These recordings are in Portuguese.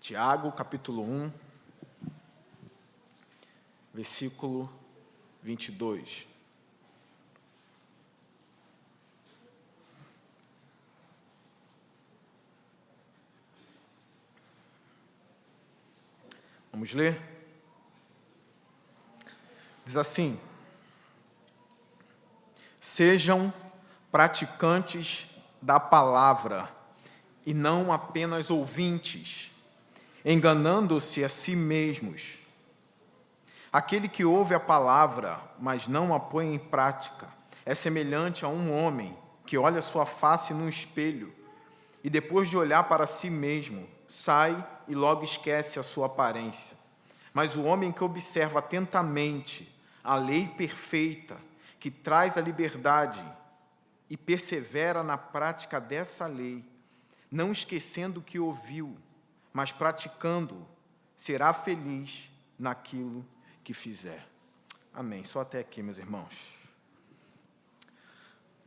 Tiago, capítulo 1, versículo 22. Vamos ler? Diz assim: sejam praticantes da palavra e não apenas ouvintes, enganando-se a si mesmos. Aquele que ouve a palavra, mas não a põe em prática, é semelhante a um homem que olha sua face num espelho e depois de olhar para si mesmo, sai e logo esquece a sua aparência. Mas o homem que observa atentamente a lei perfeita, que traz a liberdade, e persevera na prática dessa lei, não esquecendo o que ouviu, mas praticando, será feliz naquilo que fizer. Amém. Só até aqui, meus irmãos.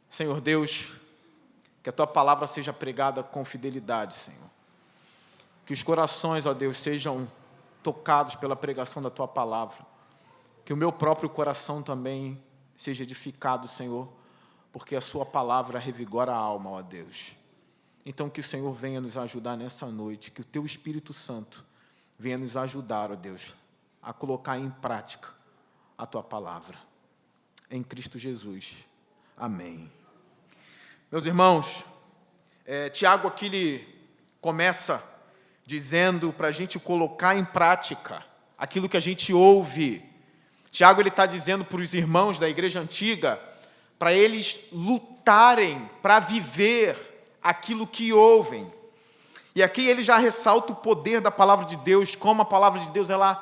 Senhor Deus, que a Tua palavra seja pregada com fidelidade, Senhor. Que os corações, ó Deus, sejam tocados pela pregação da Tua palavra. Que o meu próprio coração também seja edificado, Senhor, porque a Sua palavra revigora a alma, ó Deus. Então, que o Senhor venha nos ajudar nessa noite, que o Teu Espírito Santo venha nos ajudar, ó Deus, a colocar em prática a Tua palavra. Em Cristo Jesus. Amém. Meus irmãos, Tiago aqui ele começa dizendo para a gente colocar em prática aquilo que a gente ouve. Tiago ele está dizendo para os irmãos da igreja antiga, para eles lutarem para viver aquilo que ouvem. E aqui ele já ressalta o poder da palavra de Deus, como a palavra de Deus ela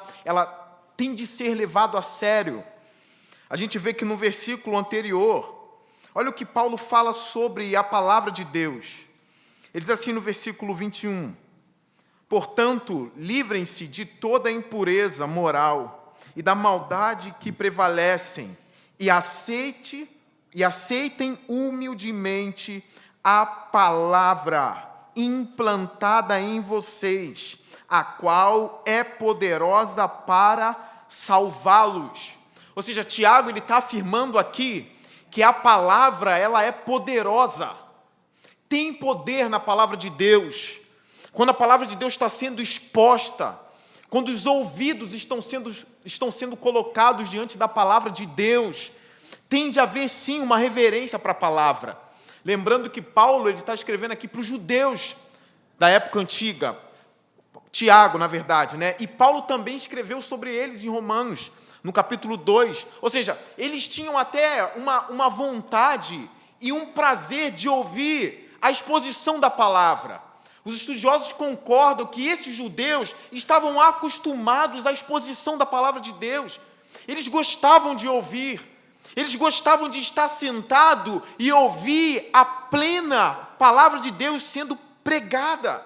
tem de ser levado a sério. A gente vê que no versículo anterior, olha o que Paulo fala sobre a palavra de Deus. Ele diz assim no versículo 21, portanto, livrem-se de toda a impureza moral e da maldade que prevalecem, e aceitem humildemente a palavra implantada em vocês, a qual é poderosa para salvá-los. Ou seja, Tiago ele está afirmando aqui que a palavra ela é poderosa. Tem poder na palavra de Deus. Quando a palavra de Deus está sendo exposta, quando os ouvidos estão sendo colocados diante da palavra de Deus, tem de haver sim uma reverência para a palavra. Lembrando que Paulo ele está escrevendo aqui para os judeus da época antiga, Tiago, na verdade, né? E Paulo também escreveu sobre eles em Romanos, no capítulo 2. Ou seja, eles tinham até uma vontade e um prazer de ouvir a exposição da palavra. Os estudiosos concordam que esses judeus estavam acostumados à exposição da palavra de Deus. Eles gostavam de ouvir. Eles gostavam de estar sentado e ouvir a plena palavra de Deus sendo pregada.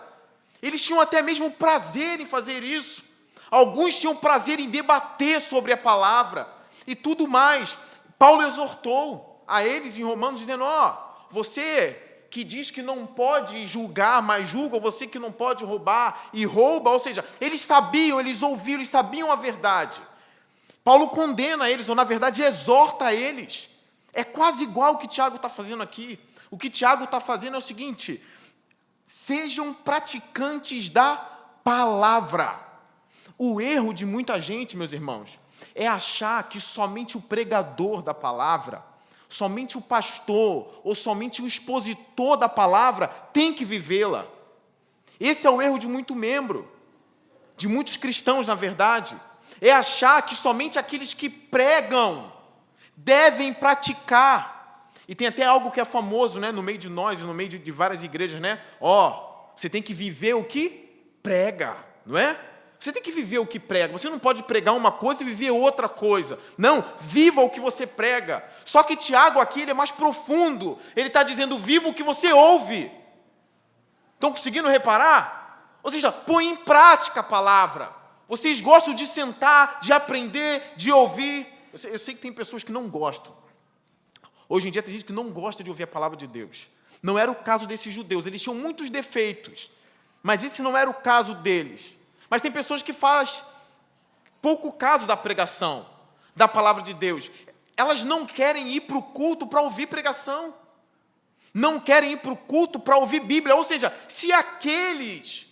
Eles tinham até mesmo prazer em fazer isso. Alguns tinham prazer em debater sobre a palavra e tudo mais. Paulo exortou a eles em Romanos, dizendo, você que diz que não pode julgar, mas julga, ou você que não pode roubar e rouba, ou seja, eles sabiam, eles ouviram, eles sabiam a verdade. Paulo condena eles, ou na verdade exorta eles. É quase igual o que Tiago está fazendo aqui. O que Tiago está fazendo é o seguinte: sejam praticantes da palavra. O erro de muita gente, meus irmãos, é achar que somente o pregador da palavra, somente o pastor, ou somente o expositor da palavra tem que vivê-la. Esse é o erro de muito membro, de muitos cristãos, na verdade. É achar que somente aqueles que pregam devem praticar. E tem até algo que é famoso, né, no meio de nós, no meio de várias igrejas, né? Você tem que viver o que prega, não é? Você tem que viver o que prega. Você não pode pregar uma coisa e viver outra coisa. Não, viva o que você prega. Só que Tiago aqui ele é mais profundo. Ele está dizendo, viva o que você ouve. Estão conseguindo reparar? Ou seja, põe em prática a palavra. Vocês gostam de sentar, de aprender, de ouvir. Eu sei que tem pessoas que não gostam. Hoje em dia tem gente que não gosta de ouvir a palavra de Deus. Não era o caso desses judeus. Eles tinham muitos defeitos. Mas esse não era o caso deles. Mas tem pessoas que fazem pouco caso da pregação, da palavra de Deus. Elas não querem ir para o culto para ouvir pregação. Não querem ir para o culto para ouvir Bíblia. Ou seja, se aqueles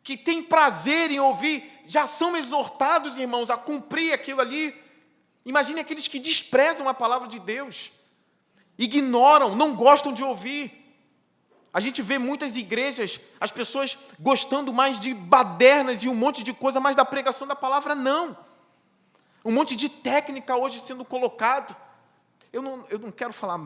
que têm prazer em ouvir já são exortados, irmãos, a cumprir aquilo ali, imagine aqueles que desprezam a palavra de Deus, ignoram, não gostam de ouvir. A gente vê muitas igrejas, as pessoas gostando mais de badernas e um monte de coisa, mas da pregação da palavra não. Um monte de técnica hoje sendo colocado. Eu não quero falar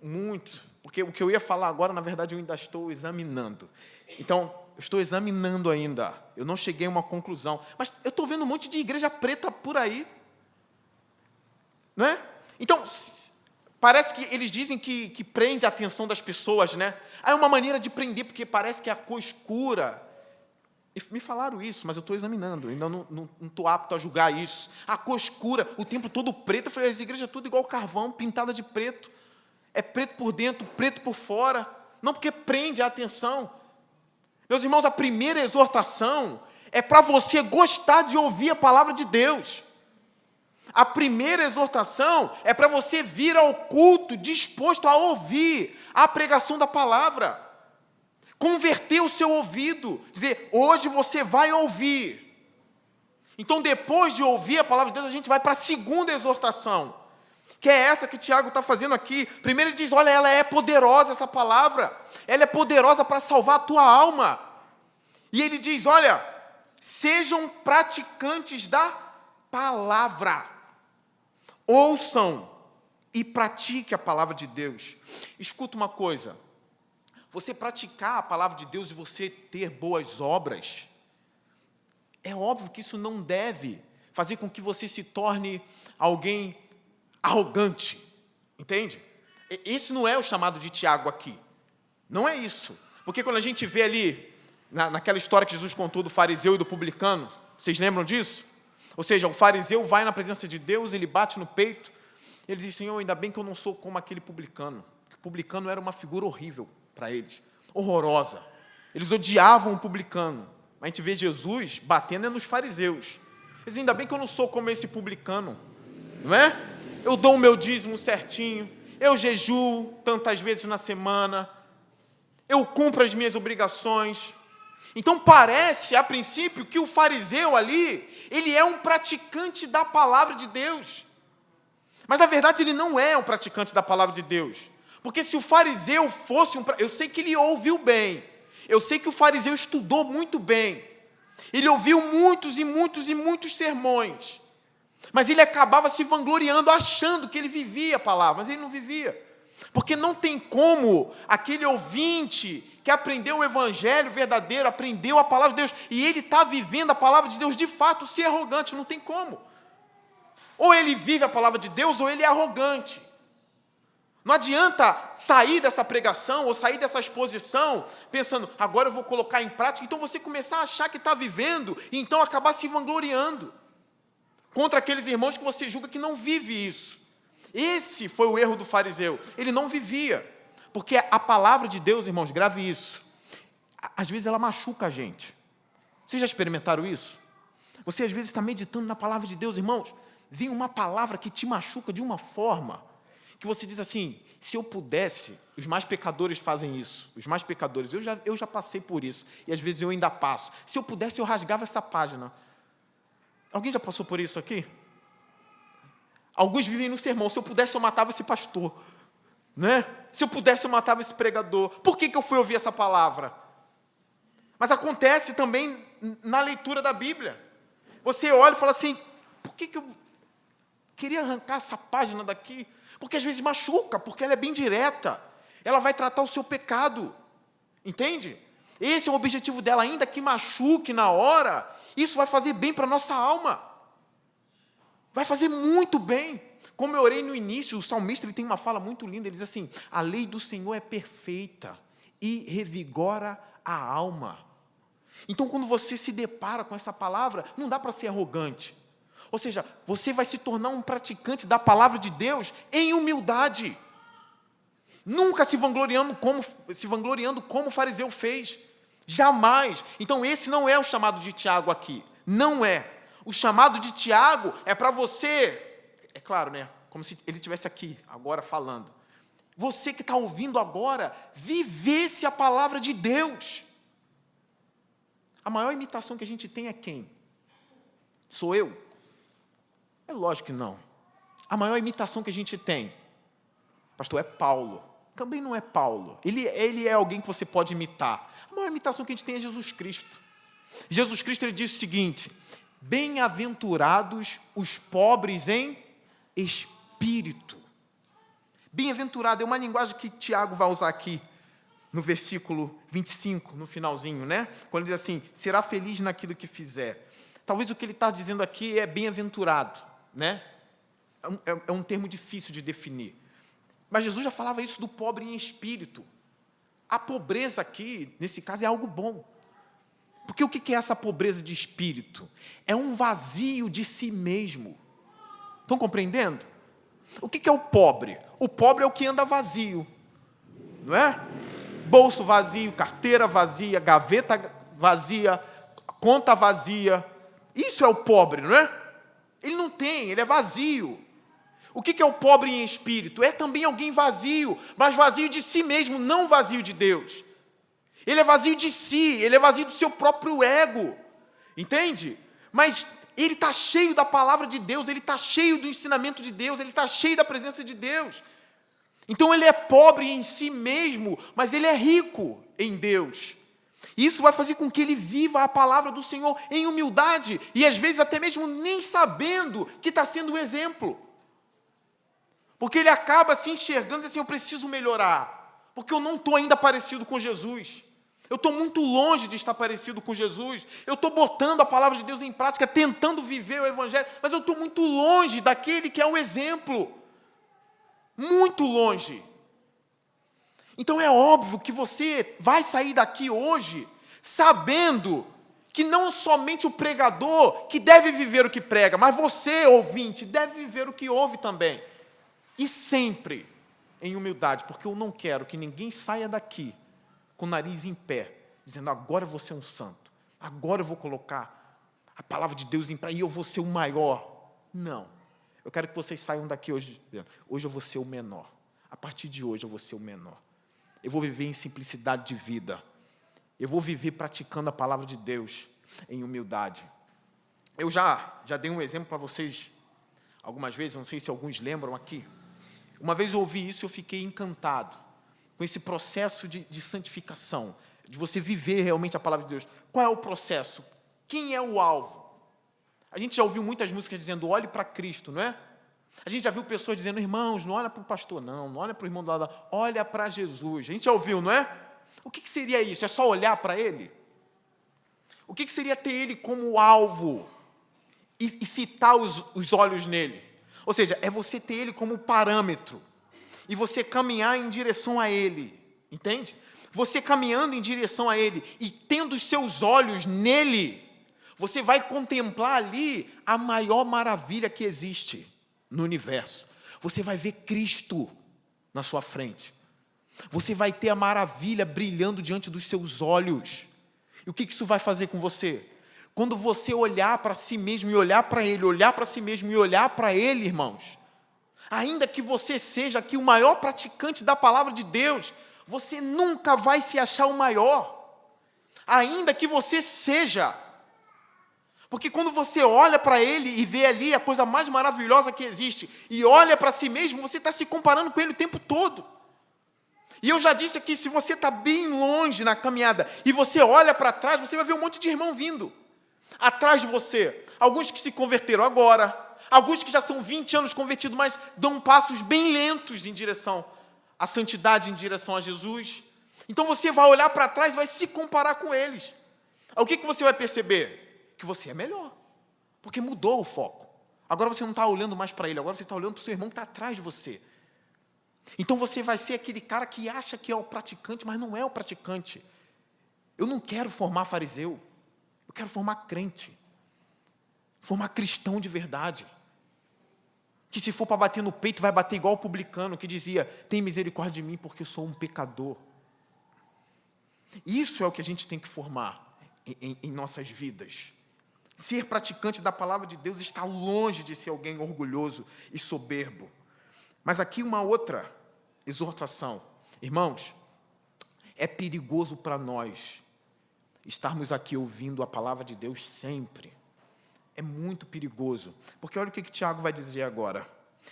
muito, porque o que eu ia falar agora, na verdade, eu ainda estou examinando. Então, eu estou examinando ainda. Eu não cheguei a uma conclusão. Mas eu estou vendo um monte de igreja preta por aí. Não é? Então, parece que eles dizem que prende a atenção das pessoas, né? É uma maneira de prender, porque parece que a cor escura. Me falaram isso, mas eu estou examinando, ainda não estou apto a julgar isso. A cor escura, o tempo todo preto. Eu falei, as igrejas tudo igual carvão, pintada de preto. É preto por dentro, preto por fora. Não, porque prende a atenção. Meus irmãos, a primeira exortação é para você gostar de ouvir a palavra de Deus. A primeira exortação é para você vir ao culto disposto a ouvir a pregação da palavra. Converter o seu ouvido, dizer, hoje você vai ouvir. Então, depois de ouvir a palavra de Deus, a gente vai para a segunda exortação, que é essa que Tiago está fazendo aqui. Primeiro ele diz, olha, ela é poderosa, essa palavra, ela é poderosa para salvar a tua alma. E ele diz, olha, sejam praticantes da palavra. Ouçam e pratique a palavra de Deus. Escuta uma coisa, você praticar a palavra de Deus e você ter boas obras, é óbvio que isso não deve fazer com que você se torne alguém arrogante, entende? Isso não é o chamado de Tiago aqui, não é isso, porque quando a gente vê ali, naquela história que Jesus contou do fariseu e do publicano, vocês lembram disso? Ou seja, o fariseu vai na presença de Deus, ele bate no peito, ele diz, Senhor, ainda bem que eu não sou como aquele publicano, porque o publicano era uma figura horrível para eles, horrorosa. Eles odiavam o publicano. A gente vê Jesus batendo nos fariseus. Eles dizem, ainda bem que eu não sou como esse publicano, não é? Eu dou o meu dízimo certinho, eu jejuo tantas vezes na semana, eu cumpro as minhas obrigações. Então parece, a princípio, que o fariseu ali, ele é um praticante da palavra de Deus. Mas, na verdade, ele não é um praticante da palavra de Deus. Porque se o fariseu fosse eu sei que ele ouviu bem, eu sei que o fariseu estudou muito bem, ele ouviu muitos e muitos e muitos sermões, mas ele acabava se vangloriando, achando que ele vivia a palavra, mas ele não vivia. Porque não tem como aquele ouvinte que aprendeu o evangelho verdadeiro, aprendeu a palavra de Deus, e ele está vivendo a palavra de Deus de fato, ser arrogante, não tem como. Ou ele vive a palavra de Deus, ou ele é arrogante. Não adianta sair dessa pregação ou sair dessa exposição pensando, agora eu vou colocar em prática, então você começar a achar que está vivendo e então acabar se vangloriando contra aqueles irmãos que você julga que não vive isso. Esse foi o erro do fariseu, ele não vivia, porque a palavra de Deus, irmãos, grave isso, às vezes ela machuca a gente. Vocês já experimentaram isso? Você às vezes está meditando na palavra de Deus, irmãos, vem uma palavra que te machuca de uma forma que você diz assim, se eu pudesse, os mais pecadores fazem isso, os mais pecadores, eu já passei por isso, e às vezes eu ainda passo, se eu pudesse eu rasgava essa página. Alguém já passou por isso aqui? Alguns vivem no sermão, se eu pudesse eu matava esse pastor, né? Se eu pudesse eu matava esse pregador, por que eu fui ouvir essa palavra? Mas acontece também na leitura da Bíblia, você olha e fala assim, por que eu queria arrancar essa página daqui? Porque às vezes machuca, porque ela é bem direta. Ela vai tratar o seu pecado. Entende? Esse é o objetivo dela, ainda que machuque na hora, isso vai fazer bem para a nossa alma. Vai fazer muito bem. Como eu orei no início, o salmista ele tem uma fala muito linda, ele diz assim, a lei do Senhor é perfeita e revigora a alma. Então, quando você se depara com essa palavra, não dá para ser arrogante. Ou seja, você vai se tornar um praticante da palavra de Deus em humildade. Nunca se vangloriando como o fariseu fez. Jamais. Então esse não é o chamado de Tiago aqui. Não é. O chamado de Tiago é para você, é claro, né? Como se ele estivesse aqui, agora falando. Você que está ouvindo agora, vivesse a palavra de Deus. A maior imitação que a gente tem é quem? Sou eu? É lógico que não. A maior imitação que a gente tem, pastor, é Paulo. Também não é Paulo. Ele é alguém que você pode imitar. A maior imitação que a gente tem é Jesus Cristo. Jesus Cristo, ele diz o seguinte: bem-aventurados os pobres em espírito. Bem-aventurado é uma linguagem que Tiago vai usar aqui, no versículo 25, no finalzinho, né? Quando ele diz assim, será feliz naquilo que fizer. Talvez o que ele está dizendo aqui é bem-aventurado, né? É um termo difícil de definir. Mas Jesus já falava isso do pobre em espírito. A pobreza aqui, nesse caso, é algo bom. Porque o que é essa pobreza de espírito? É um vazio de si mesmo. Estão compreendendo? O que é o pobre? O pobre é o que anda vazio, não é? Bolso vazio, carteira vazia, gaveta vazia, conta vazia. Isso é o pobre, não é? Ele não tem, ele é vazio. O que é o pobre em espírito? É também alguém vazio, mas vazio de si mesmo, não vazio de Deus. Ele é vazio de si, ele é vazio do seu próprio ego, entende? Mas ele está cheio da palavra de Deus, ele está cheio do ensinamento de Deus, ele está cheio da presença de Deus. Então ele é pobre em si mesmo, mas ele é rico em Deus. Isso vai fazer com que ele viva a palavra do Senhor em humildade, e às vezes até mesmo nem sabendo que está sendo um exemplo. Porque ele acaba se enxergando assim, eu preciso melhorar, porque eu não estou ainda parecido com Jesus. Eu estou muito longe de estar parecido com Jesus. Eu estou botando a palavra de Deus em prática, tentando viver o Evangelho, mas eu estou muito longe daquele que é o exemplo. Muito longe. Então é óbvio que você vai sair daqui hoje sabendo que não somente o pregador que deve viver o que prega, mas você, ouvinte, deve viver o que ouve também. E sempre em humildade, porque eu não quero que ninguém saia daqui com o nariz em pé, dizendo, agora eu vou ser um santo, agora eu vou colocar a palavra de Deus em prática e eu vou ser o maior. Não. Eu quero que vocês saiam daqui hoje, hoje eu vou ser o menor. A partir de hoje eu vou ser o menor. Eu vou viver em simplicidade de vida. Eu vou viver praticando a palavra de Deus em humildade. Eu já dei um exemplo para vocês algumas vezes, não sei se alguns lembram aqui. Uma vez eu ouvi isso e eu fiquei encantado com esse processo de santificação, de você viver realmente a palavra de Deus. Qual é o processo? Quem é o alvo? A gente já ouviu muitas músicas dizendo, olhe para Cristo, não é? A gente já viu pessoas dizendo, irmãos, não olha para o pastor, não olha para o irmão do lado, olha para Jesus. A gente já ouviu, não é? O que seria isso? É só olhar para Ele? O que seria ter Ele como alvo e fitar os olhos nele? Ou seja, é você ter Ele como parâmetro e você caminhar em direção a Ele, entende? Você caminhando em direção a Ele e tendo os seus olhos nele, você vai contemplar ali a maior maravilha que existe no universo. Você vai ver Cristo na sua frente. Você vai ter a maravilha brilhando diante dos seus olhos. E o que isso vai fazer com você? Quando você olhar para si mesmo e olhar para Ele, olhar para si mesmo e olhar para Ele, irmãos, ainda que você seja aqui o maior praticante da palavra de Deus, você nunca vai se achar o maior. Ainda que você seja. Porque quando você olha para Ele e vê ali a coisa mais maravilhosa que existe, e olha para si mesmo, você está se comparando com Ele o tempo todo. E eu já disse aqui, se você está bem longe na caminhada, e você olha para trás, você vai ver um monte de irmão vindo atrás de você. Alguns que se converteram agora, alguns que já são 20 anos convertidos, mas dão passos bem lentos em direção à santidade, em direção a Jesus. Então você vai olhar para trás e vai se comparar com eles. O que você vai perceber? Que você é melhor, porque mudou o foco. Agora você não está olhando mais para ele, agora você está olhando para o seu irmão que está atrás de você. Então você vai ser aquele cara que acha que é o praticante, mas não é o praticante. Eu não quero formar fariseu, eu quero formar crente, formar cristão de verdade, que se for para bater no peito, vai bater igual o publicano, que dizia, tem misericórdia de mim, porque eu sou um pecador. Isso é o que a gente tem que formar em nossas vidas. Ser praticante da palavra de Deus está longe de ser alguém orgulhoso e soberbo. Mas aqui uma outra exortação. Irmãos, é perigoso para nós estarmos aqui ouvindo a palavra de Deus sempre. É muito perigoso. Porque olha o que Tiago vai dizer agora.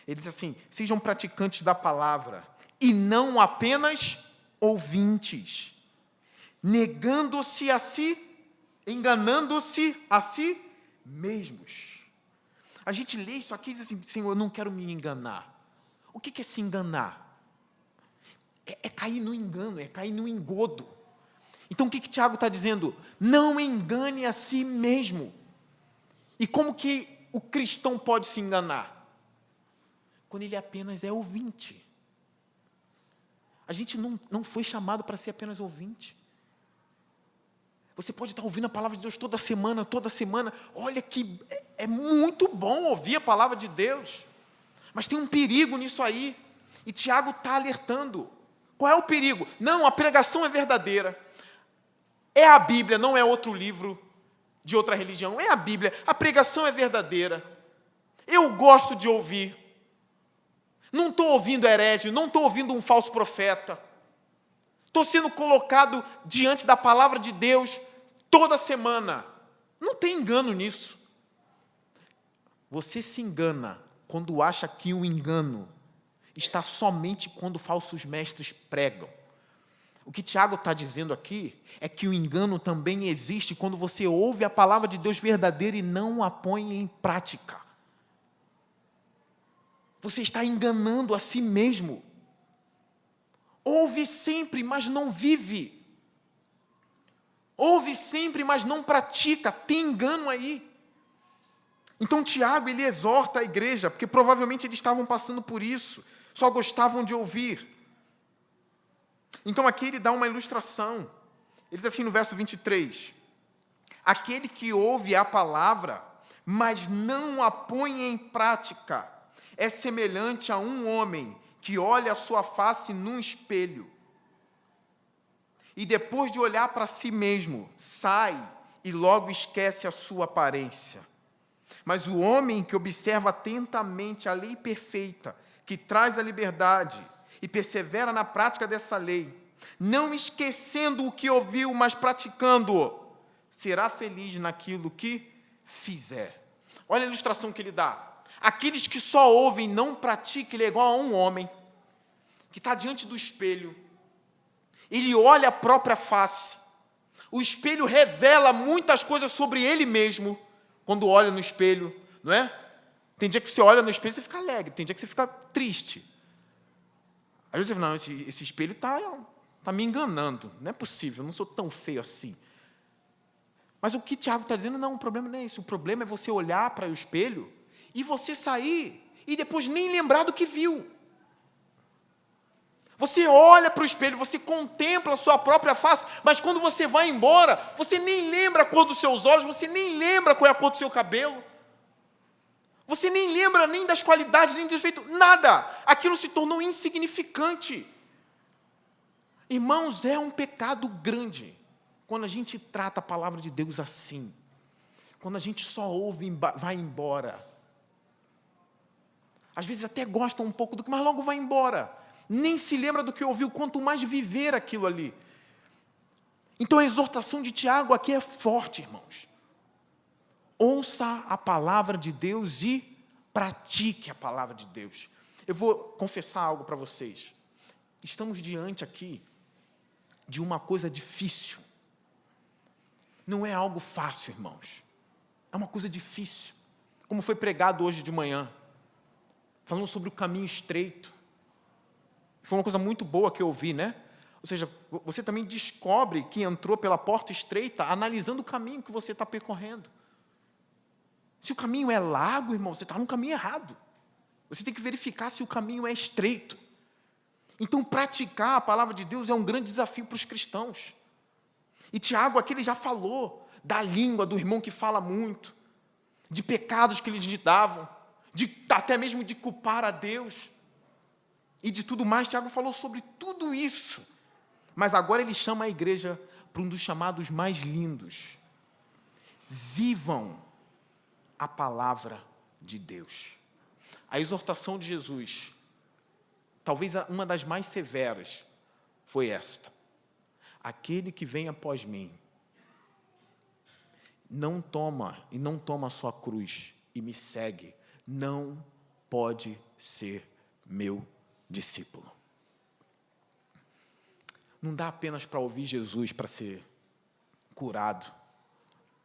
Ele diz assim: sejam praticantes da palavra e não apenas ouvintes, negando-se a si, enganando-se a si mesmos. A gente lê isso aqui e diz assim: Senhor, eu não quero me enganar. O que é se enganar? É cair no engano, é cair no engodo. Então o que Tiago está dizendo? Não engane a si mesmo. E como que o cristão pode se enganar? Quando ele apenas é ouvinte. A gente não foi chamado para ser apenas ouvinte. Você pode estar ouvindo a palavra de Deus toda semana. Olha que é muito bom ouvir a palavra de Deus. Mas tem um perigo nisso aí. E Tiago está alertando. Qual é o perigo? Não, a pregação é verdadeira. É a Bíblia, não é outro livro de outra religião. É a Bíblia. A pregação é verdadeira. Eu gosto de ouvir. Não estou ouvindo herege, não estou ouvindo um falso profeta. Estou sendo colocado diante da palavra de Deus toda semana. Não tem engano nisso. Você se engana quando acha que o engano está somente quando falsos mestres pregam. O que Tiago está dizendo aqui é que o engano também existe quando você ouve a palavra de Deus verdadeira e não a põe em prática. Você está enganando a si mesmo. Ouve sempre, mas não vive. Ouve sempre, mas não pratica. Tem engano aí. Então Tiago, ele exorta a igreja, porque provavelmente eles estavam passando por isso. Só gostavam de ouvir. Então aqui ele dá uma ilustração. Ele diz assim no verso 23. Aquele que ouve a palavra, mas não a põe em prática, é semelhante a um homem que olha a sua face num espelho e depois de olhar para si mesmo, sai e logo esquece a sua aparência. Mas o homem que observa atentamente a lei perfeita, que traz a liberdade e persevera na prática dessa lei, não esquecendo o que ouviu, mas praticando-o, será feliz naquilo que fizer. Olha a ilustração que ele dá. Aqueles que só ouvem e não praticam, ele é igual a um homem que está diante do espelho. Ele olha a própria face. O espelho revela muitas coisas sobre ele mesmo quando olha no espelho, não é? Tem dia que você olha no espelho e você fica alegre, tem dia que você fica triste. Às vezes você fala, não, esse espelho está me enganando, não é possível, eu não sou tão feio assim. Mas o que Tiago está dizendo, não, o problema não é isso, o problema é você olhar para o espelho e você sair e depois nem lembrar do que viu. Você olha para o espelho, você contempla a sua própria face, mas quando você vai embora, você nem lembra a cor dos seus olhos, você nem lembra qual é a cor do seu cabelo. Você nem lembra nem das qualidades, nem do defeito, nada. Aquilo se tornou insignificante. Irmãos, é um pecado grande quando a gente trata a palavra de Deus assim. Quando a gente só ouve e vai embora. Às vezes até gosta um pouco do que, mas logo vai embora. Nem se lembra do que ouviu, quanto mais viver aquilo ali. Então a exortação de Tiago aqui é forte, irmãos. Ouça a palavra de Deus e pratique a palavra de Deus. Eu vou confessar algo para vocês. Estamos diante aqui de uma coisa difícil. Não é algo fácil, irmãos. É uma coisa difícil. Como foi pregado hoje de manhã, falando sobre o caminho estreito. Foi uma coisa muito boa que eu ouvi, né? Ou seja, você também descobre que entrou pela porta estreita, analisando o caminho que você está percorrendo. Se o caminho é largo, irmão, você está no caminho errado. Você tem que verificar se o caminho é estreito. Então, praticar a palavra de Deus é um grande desafio para os cristãos. E Tiago aqui ele já falou da língua do irmão que fala muito, de pecados que eles digitavam, até mesmo de culpar a Deus. E de tudo mais, Tiago falou sobre tudo isso. Mas agora ele chama a igreja para um dos chamados mais lindos. Vivam a palavra de Deus. A exortação de Jesus, talvez uma das mais severas, foi esta: aquele que vem após mim, não toma a sua cruz e me segue, não pode ser meu discípulo. Não dá apenas para ouvir Jesus para ser curado,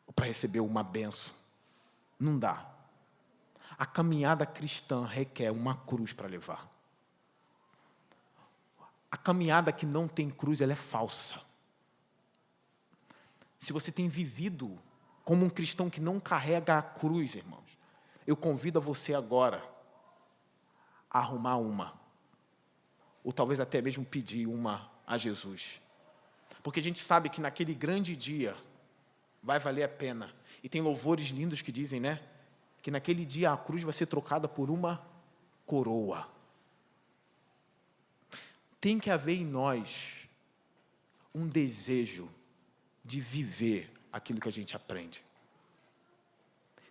ou para receber uma bênção. Não dá. A caminhada cristã requer uma cruz para levar. A caminhada que não tem cruz, ela é falsa. Se você tem vivido como um cristão que não carrega a cruz, irmãos, eu convido a você agora a arrumar uma, ou talvez até mesmo pedir uma a Jesus. Porque a gente sabe que naquele grande dia vai valer a pena. E tem louvores lindos que dizem, né? Que naquele dia a cruz vai ser trocada por uma coroa. Tem que haver em nós um desejo de viver aquilo que a gente aprende.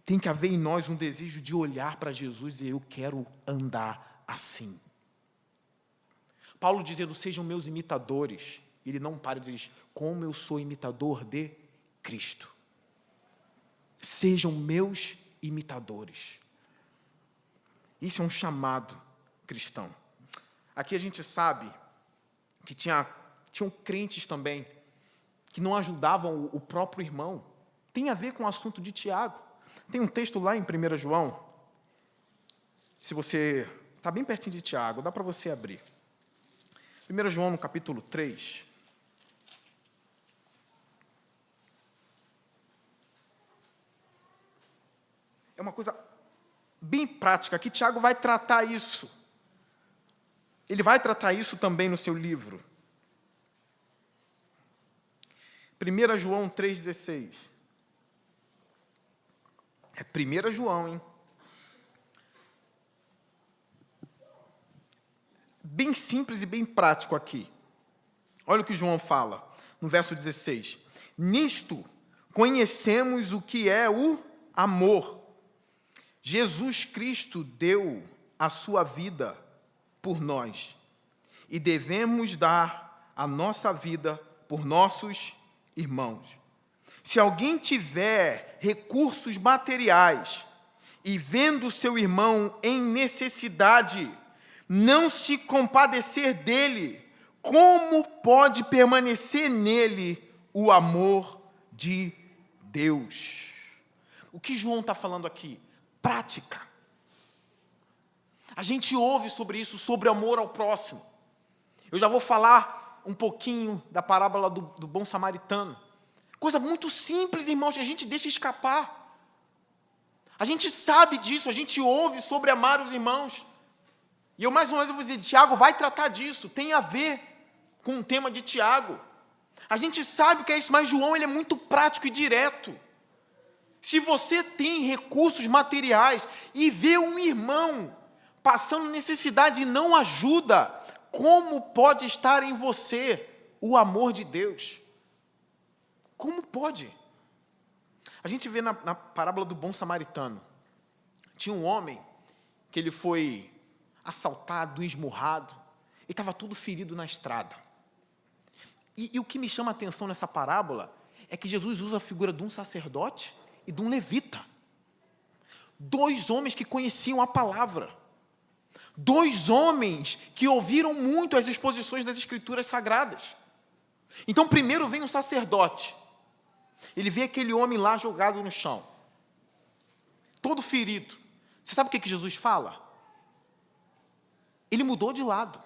Tem que haver em nós um desejo de olhar para Jesus e dizer, eu quero andar assim. Paulo dizendo, sejam meus imitadores. Ele não para de dizer, como eu sou imitador de Cristo. Sejam meus imitadores. Isso é um chamado cristão. Aqui a gente sabe que tinham crentes também que não ajudavam o próprio irmão. Tem a ver com o assunto de Tiago. Tem um texto lá em 1 João. Se você está bem pertinho de Tiago, dá para você abrir. 1 João, no capítulo 3. É uma coisa bem prática, que Tiago vai tratar isso. Ele vai tratar isso também no seu livro. 1 João 3,16. É 1 João, hein? Bem simples e bem prático aqui. Olha o que João fala, no verso 16. Nisto conhecemos o que é o amor. Jesus Cristo deu a sua vida por nós. E devemos dar a nossa vida por nossos irmãos. Se alguém tiver recursos materiais e vendo seu irmão em necessidade, não se compadecer dele, como pode permanecer nele o amor de Deus? O que João está falando aqui? Prática. A gente ouve sobre isso, sobre amor ao próximo. Eu já vou falar um pouquinho da parábola do bom samaritano. Coisa muito simples, irmãos, que a gente deixa escapar. A gente sabe disso, a gente ouve sobre amar os irmãos. E eu mais uma vez vou dizer, Tiago vai tratar disso, tem a ver com o tema de Tiago. A gente sabe o que é isso, mas João ele é muito prático e direto. Se você tem recursos materiais e vê um irmão passando necessidade e não ajuda, como pode estar em você o amor de Deus? Como pode? A gente vê na parábola do bom samaritano. Tinha um homem que ele foi assaltado, esmurrado, ele estava todo ferido na estrada. E o que me chama a atenção nessa parábola é que Jesus usa a figura de um sacerdote e de um levita. 2 homens que conheciam a palavra. 2 homens que ouviram muito as exposições das Escrituras Sagradas. Então, primeiro vem um sacerdote. Ele vê aquele homem lá jogado no chão, todo ferido. Você sabe o que Jesus fala? Ele mudou de lado.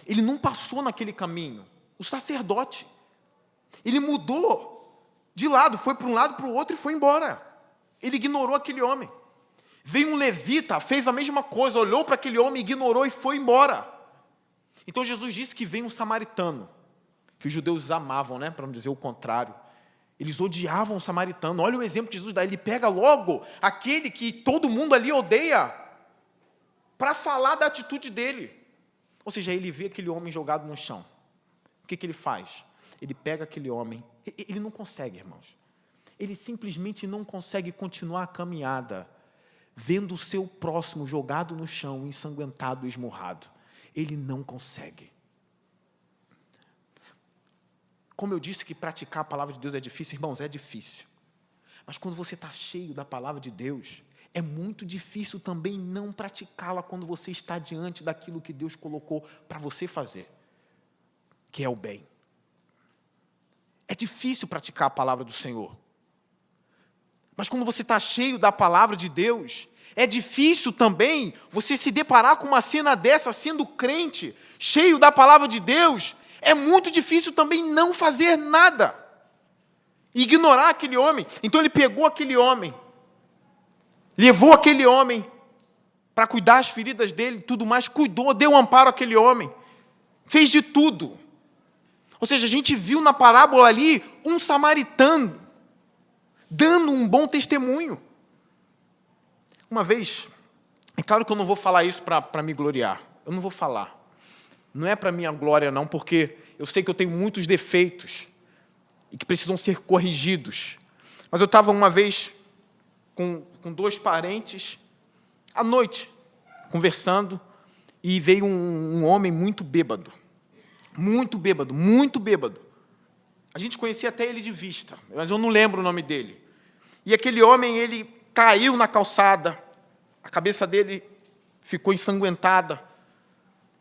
Ele não passou naquele caminho. O sacerdote, ele mudou de lado, foi para um lado, para o outro e foi embora. Ele ignorou aquele homem. Veio um levita, fez a mesma coisa, olhou para aquele homem, ignorou e foi embora. Então Jesus disse que veio um samaritano, que os judeus amavam, né, para não dizer o contrário. Eles odiavam o samaritano. Olha o exemplo que Jesus dá. Ele pega logo aquele que todo mundo ali odeia para falar da atitude dele. Ou seja, ele vê aquele homem jogado no chão. O que ele faz? ele pega aquele homem, ele não consegue, irmãos. Ele simplesmente não consegue continuar a caminhada, vendo o seu próximo jogado no chão, ensanguentado, esmurrado. Ele não consegue. Como eu disse que praticar a palavra de Deus é difícil, irmãos, é difícil. Mas quando você está cheio da palavra de Deus, é muito difícil também não praticá-la quando você está diante daquilo que Deus colocou para você fazer, que é o bem. É difícil praticar a palavra do Senhor. Mas quando você está cheio da palavra de Deus, é difícil também você se deparar com uma cena dessa, sendo crente, cheio da palavra de Deus, é muito difícil também não fazer nada. Ignorar aquele homem. Então ele pegou aquele homem, levou aquele homem para cuidar das feridas dele, tudo mais, cuidou, deu amparo àquele homem, fez de tudo. Ou seja, a gente viu na parábola ali um samaritano dando um bom testemunho. Uma vez, é claro que eu não vou falar isso para me gloriar, eu não vou falar. Não é para minha glória, não, porque eu sei que eu tenho muitos defeitos e que precisam ser corrigidos. Mas eu estava uma vez com 2 parentes, à noite, conversando, e veio um homem muito bêbado. Muito bêbado, muito bêbado. A gente conhecia até ele de vista, mas eu não lembro o nome dele. E aquele homem, ele caiu na calçada, a cabeça dele ficou ensanguentada.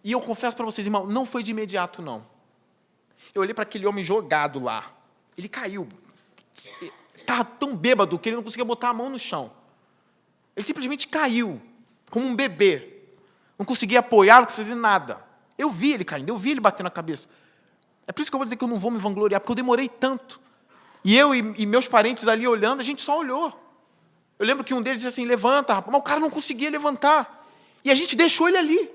E eu confesso para vocês, irmão, não foi de imediato, não. Eu olhei para aquele homem jogado lá. Ele caiu. Estava tão bêbado que ele não conseguia botar a mão no chão. Ele simplesmente caiu, como um bebê. Não conseguia apoiar, não conseguia fazer nada. Eu vi ele caindo, eu vi ele batendo a cabeça. É por isso que eu vou dizer que eu não vou me vangloriar, porque eu demorei tanto. E eu e meus parentes ali olhando, a gente só olhou. Eu lembro que um deles disse assim, levanta, rapaz. Mas o cara não conseguia levantar. E a gente deixou ele ali.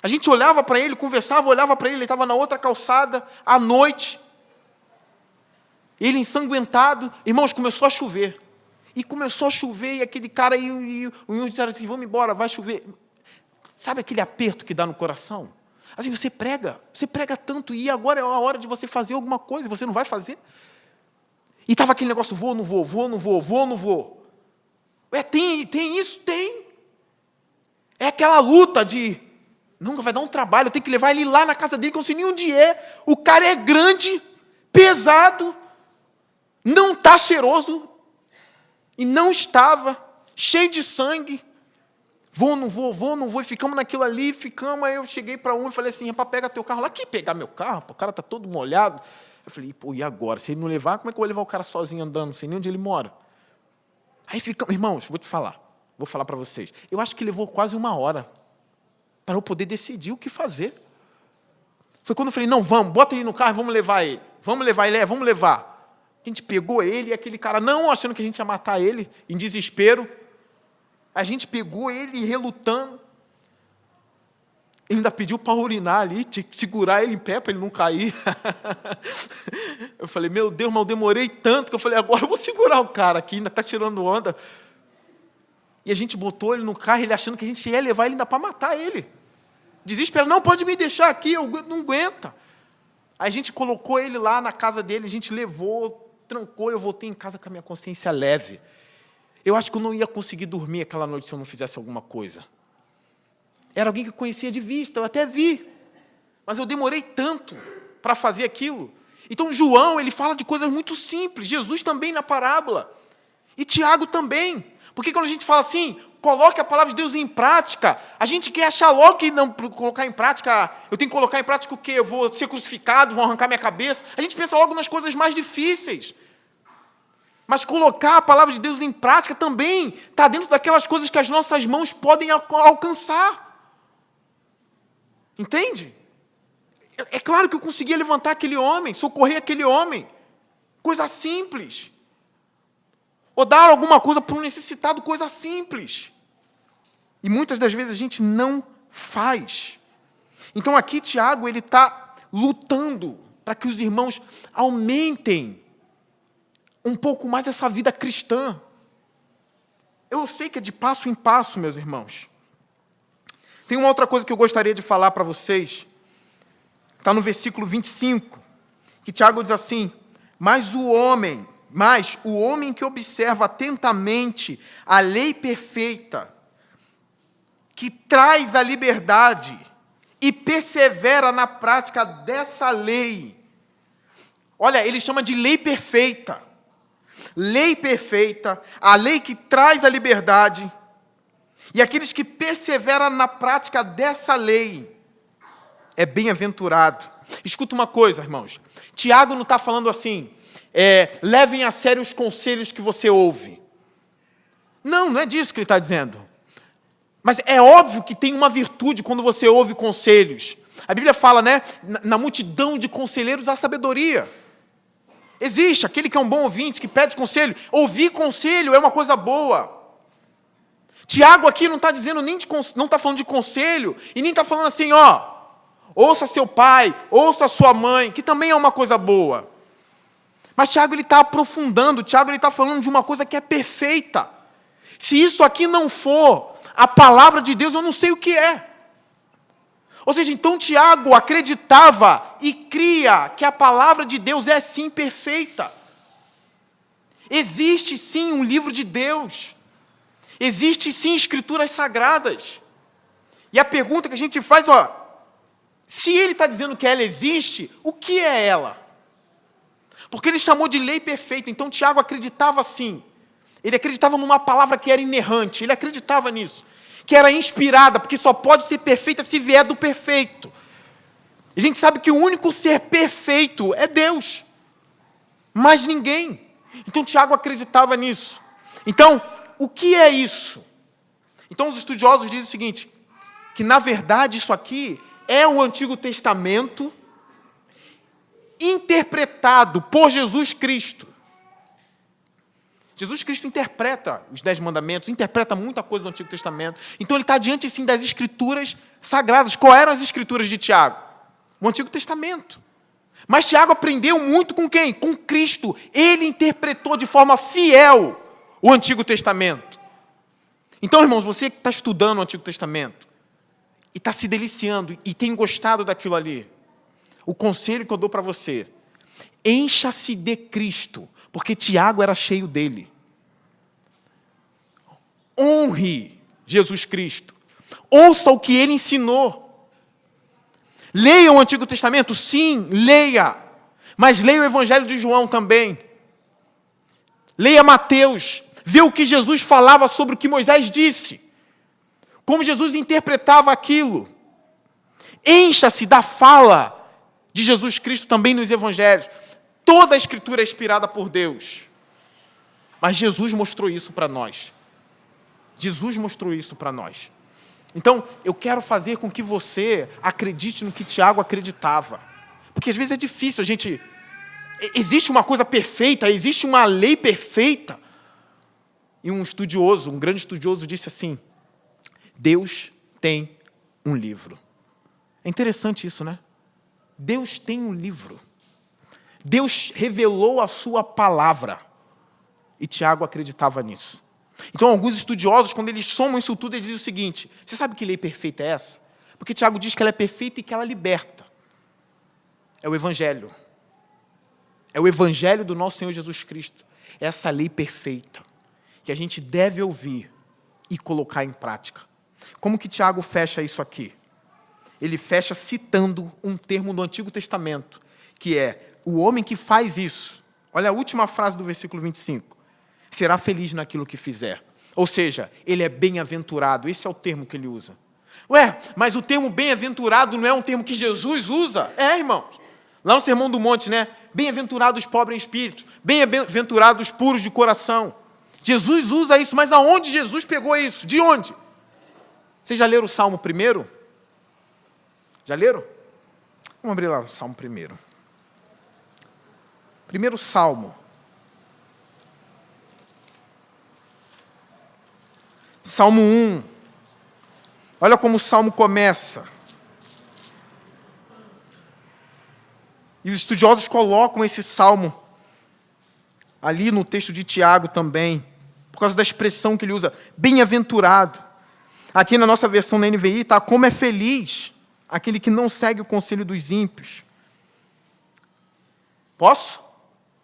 A gente olhava para ele, conversava, olhava para ele estava na outra calçada, à noite. Ele ensanguentado. Irmãos, começou a chover. E começou a chover, e aquele cara, e uns disseram assim, vamos embora, vai chover. Sabe aquele aperto que dá no coração? Assim, você prega tanto, e agora é a hora de você fazer alguma coisa, você não vai fazer. E estava aquele negócio, vou, não vou, vou, não vou, vou, não vou. Tem isso? Tem. É aquela luta de, não, vai dar um trabalho, eu tenho que levar ele lá na casa dele, que eu não sei nem onde é. O cara é grande, pesado, não está cheiroso, e não estava, cheio de sangue. Vou, não vou, vou, não vou, e ficamos naquilo ali, aí eu cheguei para um e falei assim, rapaz, pega teu carro lá, que pegar meu carro? Pô, o cara está todo molhado. Eu falei, pô, e agora? Se ele não levar, como é que eu vou levar o cara sozinho andando, não sei nem onde ele mora? Aí ficamos, irmãos, vou falar para vocês, eu acho que levou quase 1 hora para eu poder decidir o que fazer. Foi quando eu falei, não, vamos, bota ele no carro e vamos levar ele. Vamos levar. A gente pegou ele e aquele cara, não achando que a gente ia matar ele, em desespero. A gente pegou ele relutando. Ele ainda pediu para urinar ali, tinha que segurar ele em pé para ele não cair. Eu falei, meu Deus, mas eu demorei tanto que eu falei, agora eu vou segurar o cara aqui, ainda está tirando onda. E a gente botou ele no carro, ele achando que a gente ia levar ele ainda para matar ele. Desesperado, não, pode me deixar aqui, eu não aguento. Aí a gente colocou ele lá na casa dele, a gente levou, trancou, eu voltei em casa com a minha consciência leve. Eu acho que eu não ia conseguir dormir aquela noite se eu não fizesse alguma coisa. Era alguém que eu conhecia de vista, eu até vi. Mas eu demorei tanto para fazer aquilo. Então, João, ele fala de coisas muito simples. Jesus também na parábola. E Tiago também. Porque quando a gente fala assim, coloque a palavra de Deus em prática, a gente quer achar logo que não colocar em prática, eu tenho que colocar em prática o quê? Eu vou ser crucificado, vão arrancar minha cabeça. A gente pensa logo nas coisas mais difíceis. Mas colocar a palavra de Deus em prática também está dentro daquelas coisas que as nossas mãos podem alcançar. Entende? É claro que eu conseguia levantar aquele homem, socorrer aquele homem. Coisa simples. Ou dar alguma coisa para um necessitado, coisa simples. E muitas das vezes a gente não faz. Então aqui Tiago, ele está lutando para que os irmãos aumentem um pouco mais essa vida cristã. Eu sei que é de passo em passo, meus irmãos. Tem uma outra coisa que eu gostaria de falar para vocês. Está no versículo 25. Que Tiago diz assim: mas o homem que observa atentamente a lei perfeita, que traz a liberdade e persevera na prática dessa lei. Olha, ele chama de lei perfeita. Lei perfeita, a lei que traz a liberdade, e aqueles que perseveram na prática dessa lei, é bem-aventurado. Escuta uma coisa, irmãos. Tiago não está falando assim, levem a sério os conselhos que você ouve. Não é disso que ele está dizendo. Mas é óbvio que tem uma virtude quando você ouve conselhos. A Bíblia fala, né? Na multidão de conselheiros há sabedoria. Existe aquele que é um bom ouvinte, que pede conselho. Ouvir conselho é uma coisa boa. Tiago aqui não está dizendo não está falando de conselho, e nem está falando assim, ouça seu pai, ouça sua mãe, que também é uma coisa boa. Mas Tiago ele está aprofundando, Tiago ele está falando de uma coisa que é perfeita. Se isso aqui não for a palavra de Deus, eu não sei o que é. Ou seja, então Tiago acreditava e cria que a palavra de Deus é sim perfeita. Existe sim um livro de Deus. Existe sim escrituras sagradas. E a pergunta que a gente faz, se ele está dizendo que ela existe, o que é ela? Porque ele chamou de lei perfeita, então Tiago acreditava sim. Ele acreditava numa palavra que era inerrante, ele acreditava nisso. Que era inspirada, porque só pode ser perfeita se vier do perfeito. A gente sabe que o único ser perfeito é Deus. Mais ninguém. Então Tiago acreditava nisso. Então, o que é isso? Então os estudiosos dizem o seguinte, que na verdade isso aqui é o Antigo Testamento interpretado por Jesus Cristo. Jesus Cristo interpreta os 10 mandamentos, interpreta muita coisa do Antigo Testamento. Então ele está diante, sim, das Escrituras sagradas. Quais eram as Escrituras de Tiago? O Antigo Testamento. Mas Tiago aprendeu muito com quem? Com Cristo. Ele interpretou de forma fiel o Antigo Testamento. Então, irmãos, você que está estudando o Antigo Testamento e está se deliciando e tem gostado daquilo ali, o conselho que eu dou para você, encha-se de Cristo, porque Tiago era cheio dele. Honre Jesus Cristo. Ouça o que ele ensinou. Leia o Antigo Testamento? Sim, leia. Mas leia o Evangelho de João também. Leia Mateus. Vê o que Jesus falava sobre o que Moisés disse. Como Jesus interpretava aquilo. Encha-se da fala de Jesus Cristo também nos Evangelhos. Toda a Escritura é inspirada por Deus. Mas Jesus mostrou isso para nós. Jesus mostrou isso para nós. Então, eu quero fazer com que você acredite no que Tiago acreditava. Porque às vezes é difícil a gente... Existe uma coisa perfeita, existe uma lei perfeita. E um grande estudioso disse assim, Deus tem um livro. É interessante isso, né? Deus tem um livro. Deus revelou a sua palavra. E Tiago acreditava nisso. Então, alguns estudiosos, quando eles somam isso tudo, eles dizem o seguinte, você sabe que lei perfeita é essa? Porque Tiago diz que ela é perfeita e que ela liberta. É o Evangelho. É o Evangelho do nosso Senhor Jesus Cristo. É essa lei perfeita, que a gente deve ouvir e colocar em prática. Como que Tiago fecha isso aqui? Ele fecha citando um termo do Antigo Testamento, que é o homem que faz isso. Olha a última frase do versículo 25. Será feliz naquilo que fizer. Ou seja, ele é bem-aventurado. Esse é o termo que ele usa. Mas o termo bem-aventurado não é um termo que Jesus usa? Irmãos. Lá no Sermão do Monte, né? Bem-aventurados os pobres em espírito. Bem-aventurados os puros de coração. Jesus usa isso, mas aonde Jesus pegou isso? De onde? Vocês já leram o Salmo 1? Já leram? Vamos abrir lá o Salmo 1. Primeiro Salmo. Salmo 1. Olha como o Salmo começa. E os estudiosos colocam esse Salmo ali no texto de Tiago também, por causa da expressão que ele usa, bem-aventurado. Aqui na nossa versão na NVI está, como é feliz aquele que não segue o conselho dos ímpios, Posso?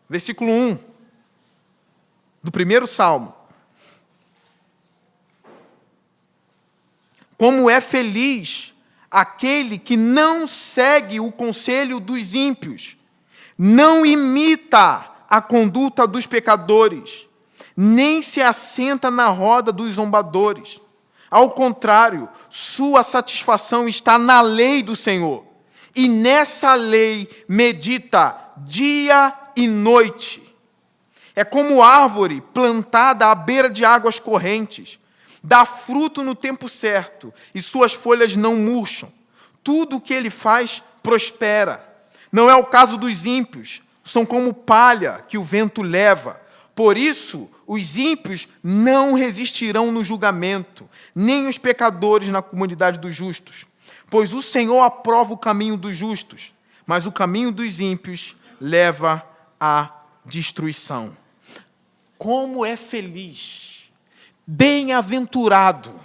Versículo 1 do primeiro Salmo. Como é feliz aquele que não segue o conselho dos ímpios, não imita a conduta dos pecadores, nem se assenta na roda dos zombadores. Ao contrário, sua satisfação está na lei do Senhor, e nessa lei medita dia e noite. É como árvore plantada à beira de águas correntes, dá fruto no tempo certo, e suas folhas não murcham. Tudo o que ele faz prospera. Não é o caso dos ímpios, são como palha que o vento leva. Por isso, os ímpios não resistirão no julgamento, nem os pecadores na comunidade dos justos. Pois o Senhor aprova o caminho dos justos, mas o caminho dos ímpios leva à destruição. Como é feliz, bem-aventurado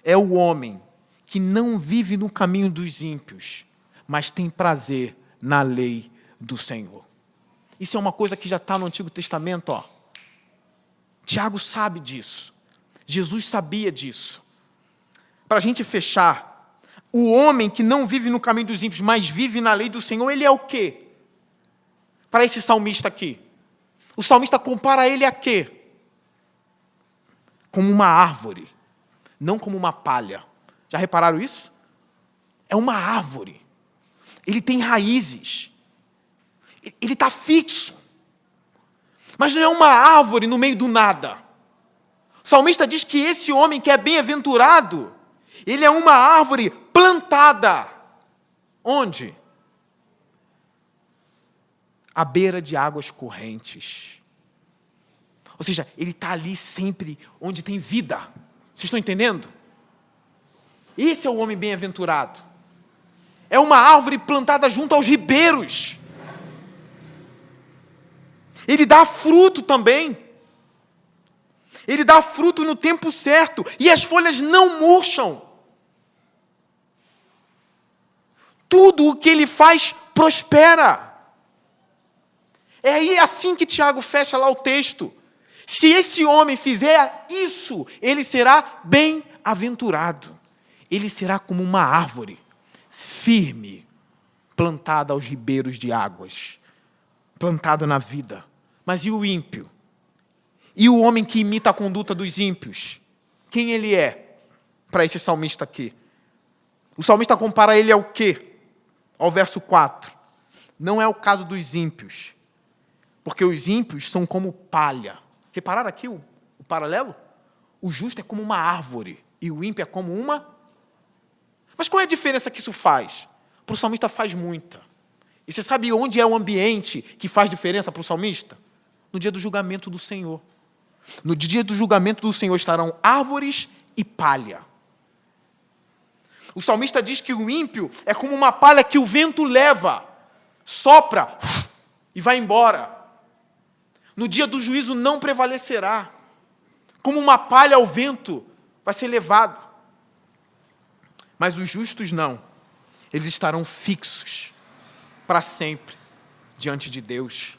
é o homem que não vive no caminho dos ímpios, mas tem prazer na lei do Senhor. Isso é uma coisa que já está no Antigo Testamento, ó. Tiago sabe disso. Jesus sabia disso. Para a gente fechar, o homem que não vive no caminho dos ímpios, mas vive na lei do Senhor, ele é o quê? Para esse salmista aqui. O salmista compara ele a quê? Como uma árvore, não como uma palha. Já repararam isso? É uma árvore. Ele tem raízes. Ele está fixo. Mas não é uma árvore no meio do nada. O salmista diz que esse homem que é bem-aventurado, ele é uma árvore plantada. Onde? À beira de águas correntes. Ou seja, ele está ali sempre onde tem vida. Vocês estão entendendo? Esse é o homem bem-aventurado. É uma árvore plantada junto aos ribeiros. Ele dá fruto também. Ele dá fruto no tempo certo. E as folhas não murcham. Tudo o que ele faz prospera. É aí assim que Tiago fecha lá o texto. Se esse homem fizer isso, ele será bem-aventurado. Ele será como uma árvore, firme, plantada aos ribeiros de águas, plantada na vida. Mas e o ímpio? E o homem que imita a conduta dos ímpios? Quem ele é para esse salmista aqui? O salmista compara ele ao quê? Ao verso 4. Não é o caso dos ímpios, porque os ímpios são como palha. Repararam aqui o paralelo? O justo é como uma árvore e o ímpio é como uma... Mas qual é a diferença que isso faz? Para o salmista faz muita. E você sabe onde é o ambiente que faz diferença para o salmista? No dia do julgamento do Senhor. No dia do julgamento do Senhor estarão árvores e palha. O salmista diz que o ímpio é como uma palha que o vento leva, sopra e vai embora. No dia do juízo não prevalecerá. Como uma palha ao vento vai ser levado. Mas os justos não. Eles estarão fixos para sempre diante de Deus.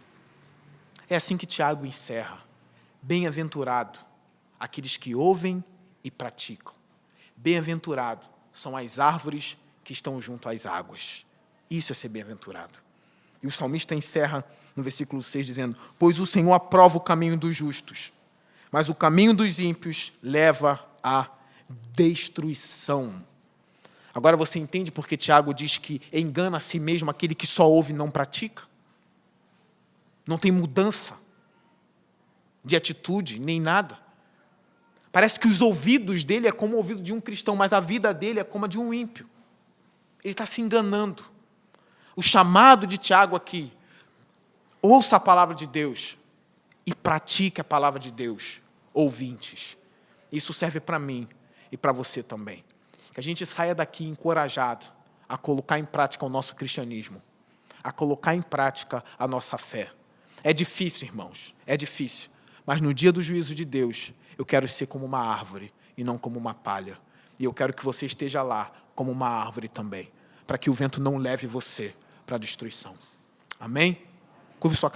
É assim que Tiago encerra. Bem-aventurado aqueles que ouvem e praticam. Bem-aventurado são as árvores que estão junto às águas. Isso é ser bem-aventurado. E o salmista encerra no versículo 6 dizendo: pois o Senhor aprova o caminho dos justos, mas o caminho dos ímpios leva à destruição. Agora você entende por que Tiago diz que engana a si mesmo aquele que só ouve e não pratica? Não tem mudança de atitude, nem nada. Parece que os ouvidos dele é como o ouvido de um cristão, mas a vida dele é como a de um ímpio. Ele está se enganando. O chamado de Tiago aqui: ouça a palavra de Deus e pratique a palavra de Deus, ouvintes. Isso serve para mim e para você também. Que a gente saia daqui encorajado a colocar em prática o nosso cristianismo, a colocar em prática a nossa fé. É difícil, irmãos, é difícil. Mas no dia do juízo de Deus, eu quero ser como uma árvore e não como uma palha. E eu quero que você esteja lá como uma árvore também, para que o vento não leve você para a destruição. Amém? Curve sua cabeça.